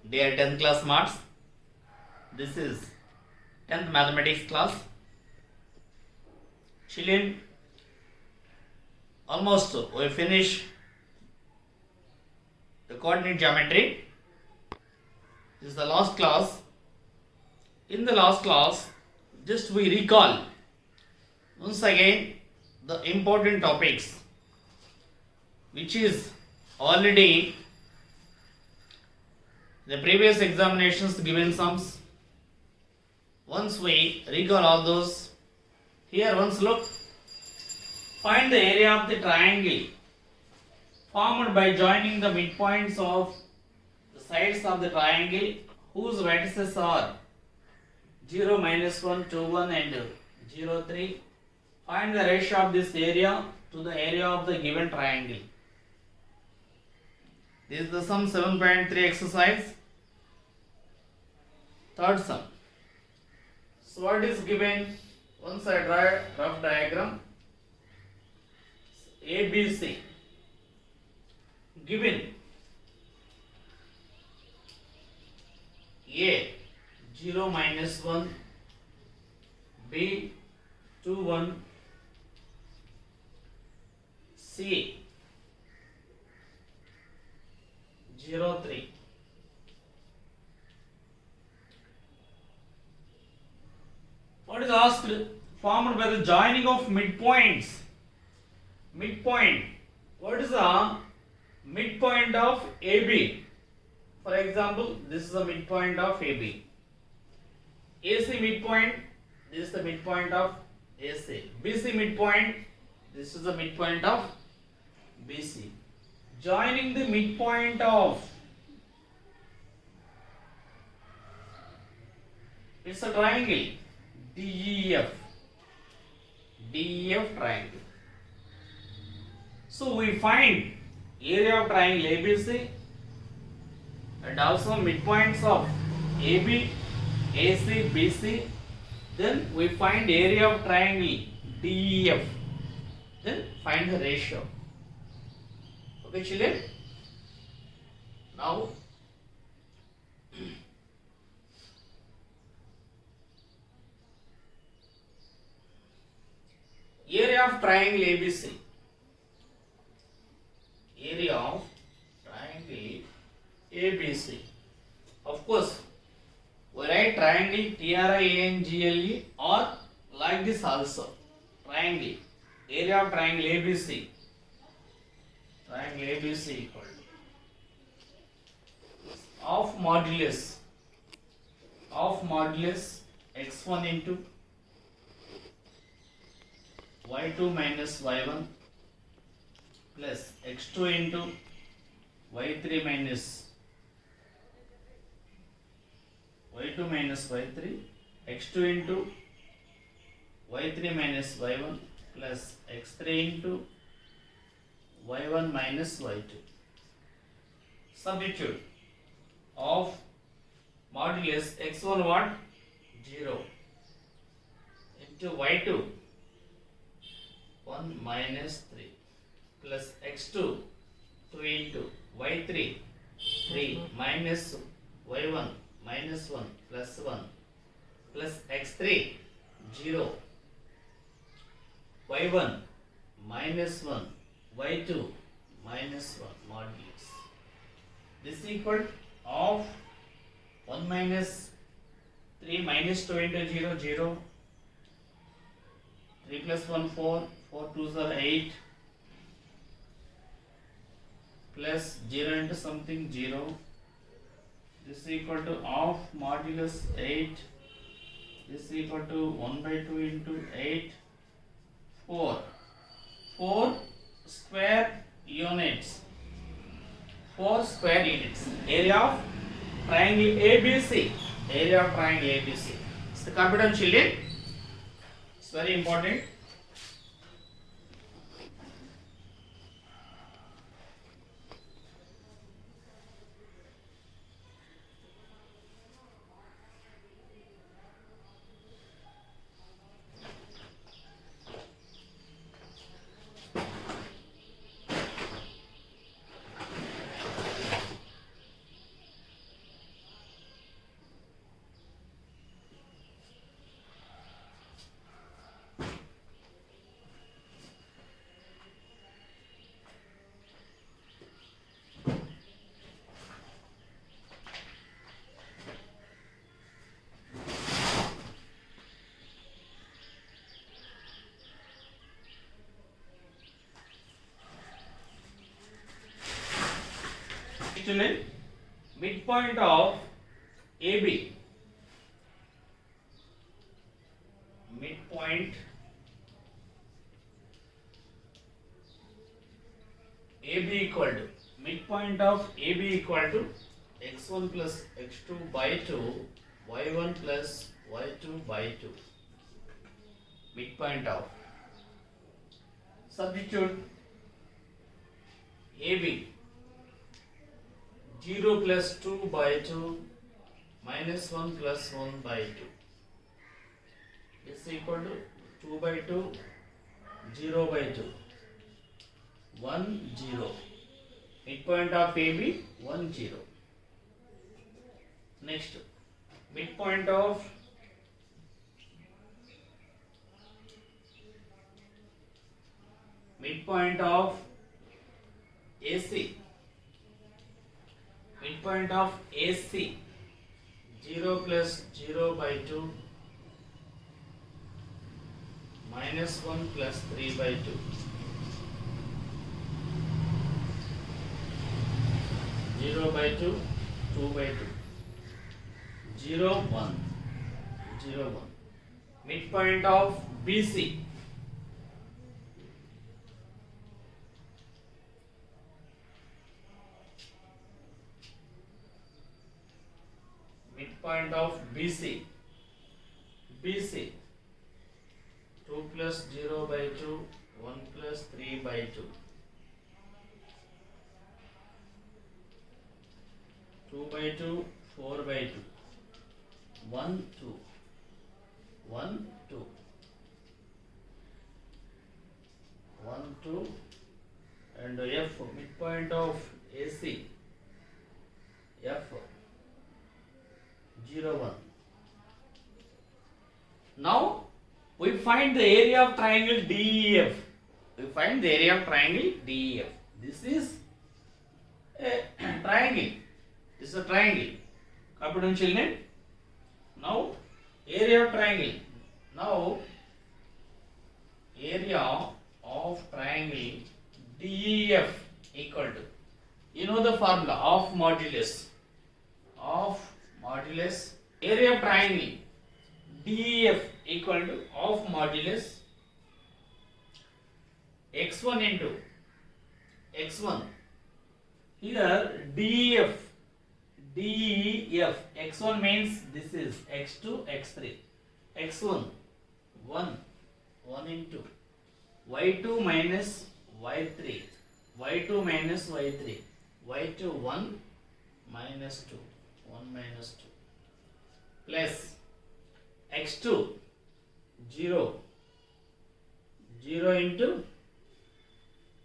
Dear 10th class marks, this is 10th mathematics class. Children, almost we finish the coordinate geometry. This is the last class. In the last class, just we recall once again the important topics which is already the previous examinations given sums. Once we recall all those, here once look, find the area of the triangle formed by joining the midpoints of the sides of the triangle whose vertices are 0, -1, 2, 1 and 0, 3. Find the ratio of this area to the area of the given triangle. This is the sum 7.3 exercise. Third sum. So what is given? Once I draw a rough diagram. ABC. Given A 0, -1, B 2, 1, C 0, 3. What is asked? Formed by the joining of midpoints. Midpoint. What is the midpoint of AB? For example, this is the midpoint of AB. AC midpoint, this is the midpoint of AC. BC midpoint, this is the midpoint of BC. Joining the midpoint of, it's a triangle, DEF. DEF triangle. So we find area of triangle ABC and also midpoints of AB, AC, BC. Then we find area of triangle DEF. Then find the ratio. Okay, children. Now area of triangle ABC. Area of triangle ABC. Of course, we write triangle TRIANGLE or like this also. Triangle. Area of triangle ABC. Triangle ABC equal to of modulus x1 into y2 minus y1 plus x2 into y3 minus y2 minus y3, x2 into y3 minus y1 plus x3 into y1 minus y2. Substitute of modulus x1 what? 0 into y2 1 minus 3 plus x2 2 into y3 3 minus y1 minus 1 plus 1 plus x3 0 y1 minus 1 y2 minus 1 modulus. This is equal of 1 minus 3 minus 2 into 0 0 3 plus 1 4 4 2s are 8 plus 0 into something 0. This is equal to of modulus 8. This is equal to 1 by 2 into 8. 4 square units. 4 square units. Area of triangle ABC. Area of triangle ABC. It's the computer, children. It's very important. next line, midpoint of AB, midpoint AB equal to, midpoint of AB equal to x1 plus x2 by 2, y1 plus y2 by 2. Midpoint of, substitute AB 0 plus 2 by 2 minus 1 plus 1 by 2 is equal to 2 by 2, 0 by 2, 1 0. Midpoint of AB 1 0. Next, midpoint of AC, midpoint of AC 0 plus 0 by 2 minus 1 plus 3 by 2, 0 by 2, 2 by 2, 0 1, 0 1. Midpoint of BC, midpoint of BC 2 plus 0 by 2, 1 plus 3 by 2, 2 by 2, 4 by 2, 1 2, 1 2, 1 2, and F, midpoint of AC F 0 1. Now we find the area of triangle DEF. We find the area of triangle DEF. This is a triangle. This is a triangle. Copy down, children. Now area of triangle. Now area of triangle DEF equal to, you know the formula of modulus. Area of triangle DEF equal to of modulus x1 into x1. Here DEF x1 means this is x2 x3, x1 1 into y2 minus y3, y2 minus y3, y2 1 minus 2, 1 minus 2, plus x2 0 into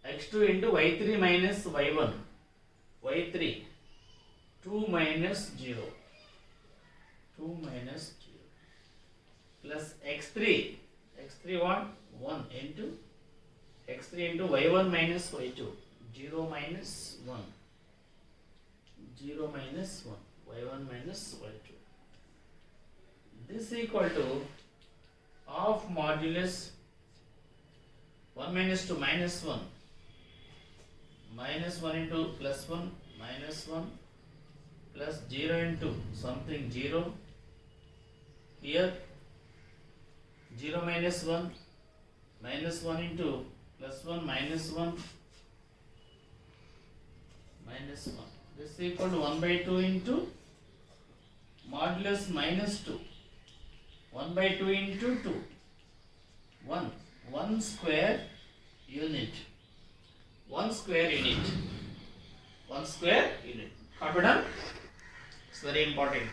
x2 into y3 minus y1, y3 2 minus 0, 2 minus 0, plus x3 what, 1 into x3 into y1 minus y2, 0 minus 1, 0 minus 1, y1 minus y2. This equal to of modulus 1 minus 2 minus 1, minus 1 into plus 1 minus 1, plus 0 into something 0, here 0 minus 1, minus 1 into plus 1 minus 1, minus 1. This equal to 1 by 2 into modulus minus 2, 1 by 2 into 2, 1 square unit, 1 square unit, 1 square unit. Copy done? It's very important.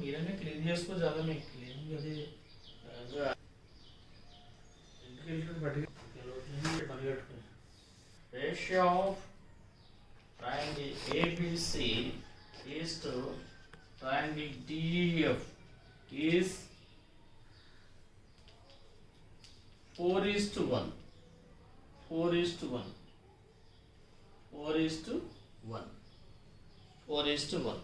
మీరనే clean చేసుకో చాలా మీకు clean అది ఇంటికి పట్టుకు ratio of triangle ABC is to triangle DEF is 4:1. 4:1. 4:1. 4:1.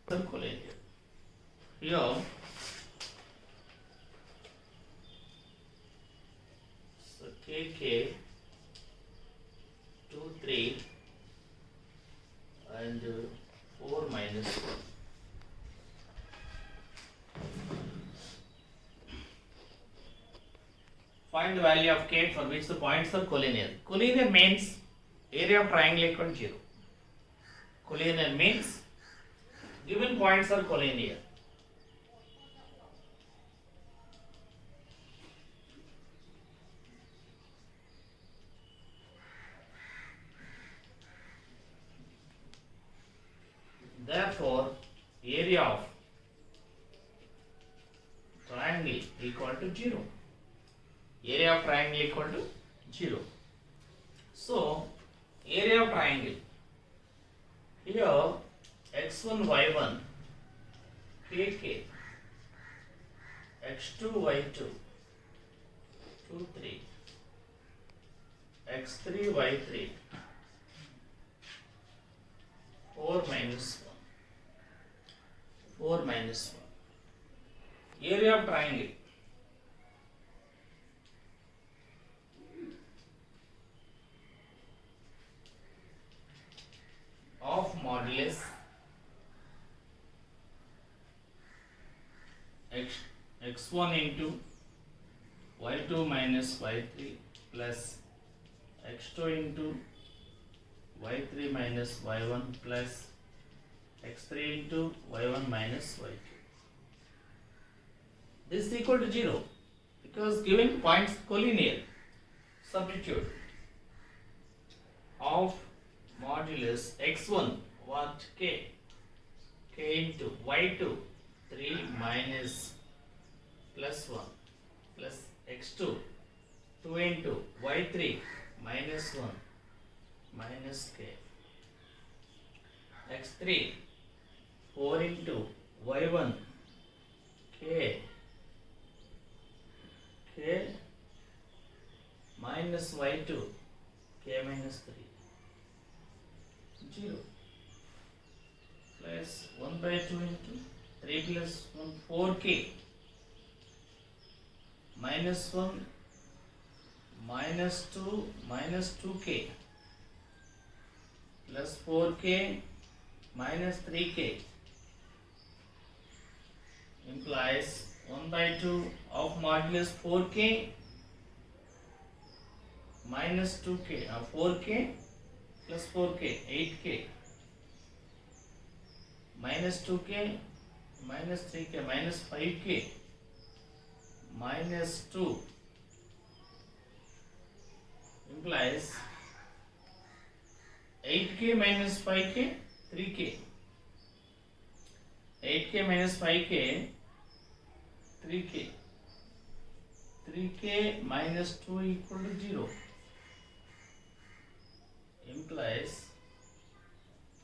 Circle area. Here so KK 2 3 and 4 minus 1. Find the value of K for which the points are collinear. Collinear means area of triangle equal to 0. Collinear means given points are collinear. Therefore, area of triangle equal to 0. Area of triangle equal to 0. So, area of triangle. Here, x1, y1, kk, x2, y2, 2, 3, x3, y3, 4 minus 1, 4 minus 1. Area of triangle. Of modulus x1 into y2 minus y3 plus x2 into y3 minus y1 plus x3 into y1 minus y2. This is equal to 0 because given points collinear. Substitute of modulus x1 what k into y2 3 minus plus 1 plus x2 2 into y3 minus 1 minus k x3 4 into y1 k minus y2 k minus 3 0 plus 1 by 2 into 3 plus 1 4k minus 1 minus 2 minus 2k plus 4k minus 3k implies 1 by 2 of modulus 4k minus 2k 4k plus 4k 8k minus 2k minus 3k minus 5k minus 2 implies 8k minus 5k 3k 8k minus 5k 3k minus 2 equal to 0 implies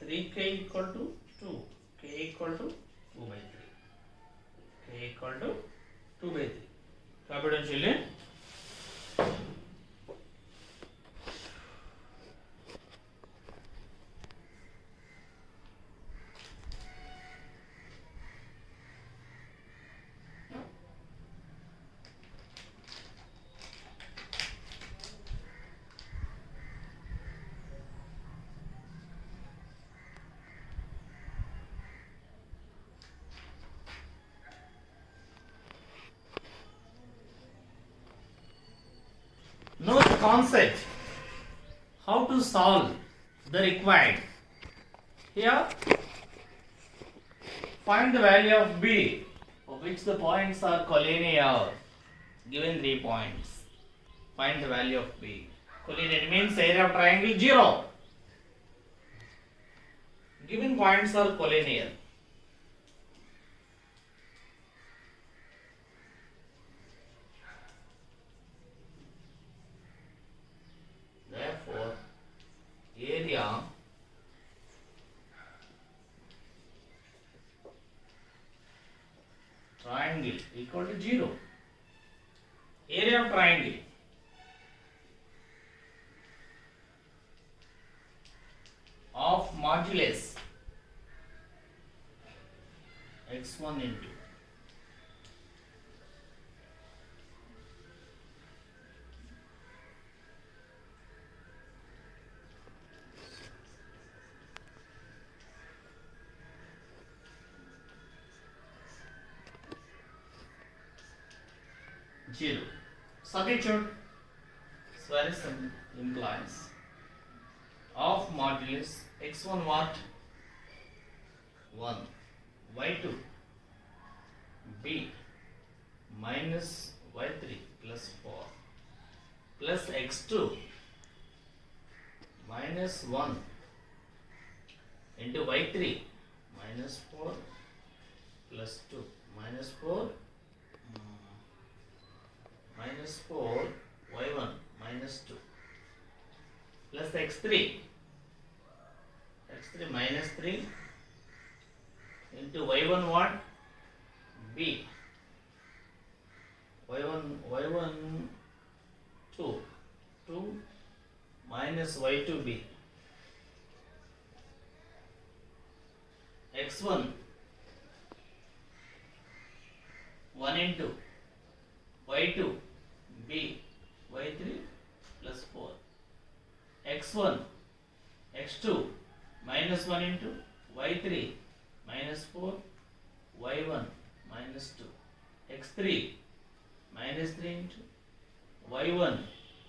3k equal to 2 k equal to 2 by 3 k equal to 2 by 3 కాబట్టి చెల్లి Know the concept. How to solve the required. Here, find the value of B, for which the points are collinear. Given 3 points. Find the value of B. Collinear means area of triangle 0. Given points are collinear. Therefore, area triangle equal to 0. Area of triangle of modulus x1 into zero. Substitute. It's very simple. Implies of modulus x1 what? 1 y2 b minus y3 plus 4 plus x2 minus 1 into y3 minus 4 plus 2 minus 4 minus 4 y1 minus 2 plus x3 minus 3 into y1 what? B y1 2 minus y2 b x1 1 into y2 b y3 plus 4 x1 x2 minus 1 into y3 minus 4 y1 minus 2 x3 minus 3 into y1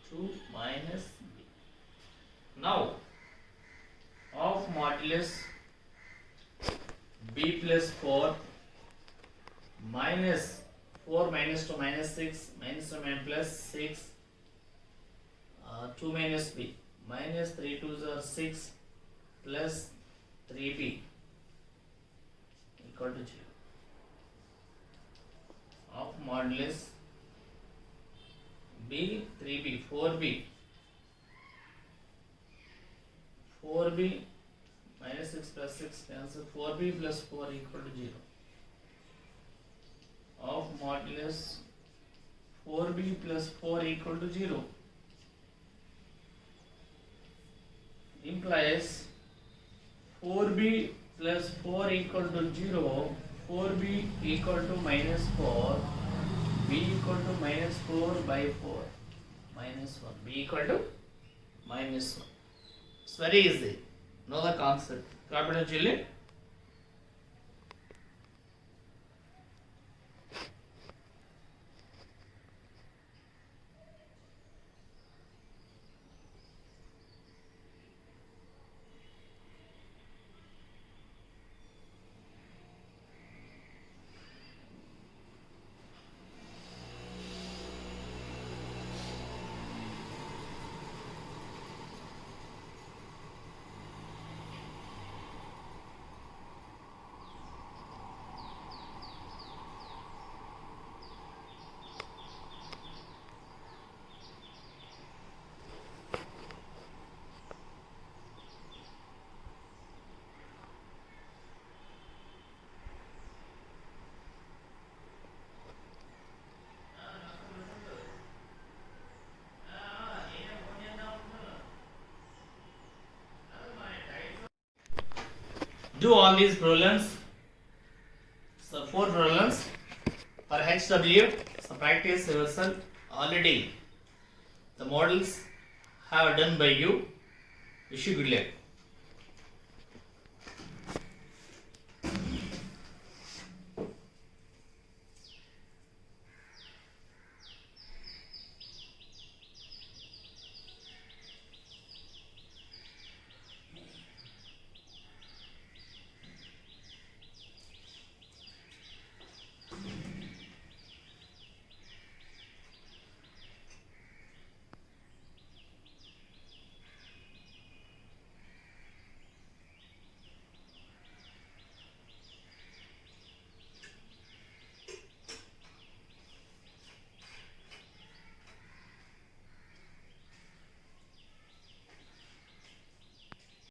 2 minus b. Now of modulus b plus 4 minus 4 minus 2 minus 6 minus 2 plus 6 2 minus b minus 3 2s are 6 plus 3b equal to 0 of modulus b 3b 4b minus 6 plus 6 cancel 4b plus 4 equal to 0 of modulus 4b plus 4 equal to 0 implies 4b plus 4 equal to 0 4b equal to minus 4 b equal to minus 4 by 4 minus 1 b equal to minus 1. It's very easy. Know the concept. Capital chili. Do all these problems. So 4 problems for HW. So practice yourself. Already the models have done by you. Wish you good luck.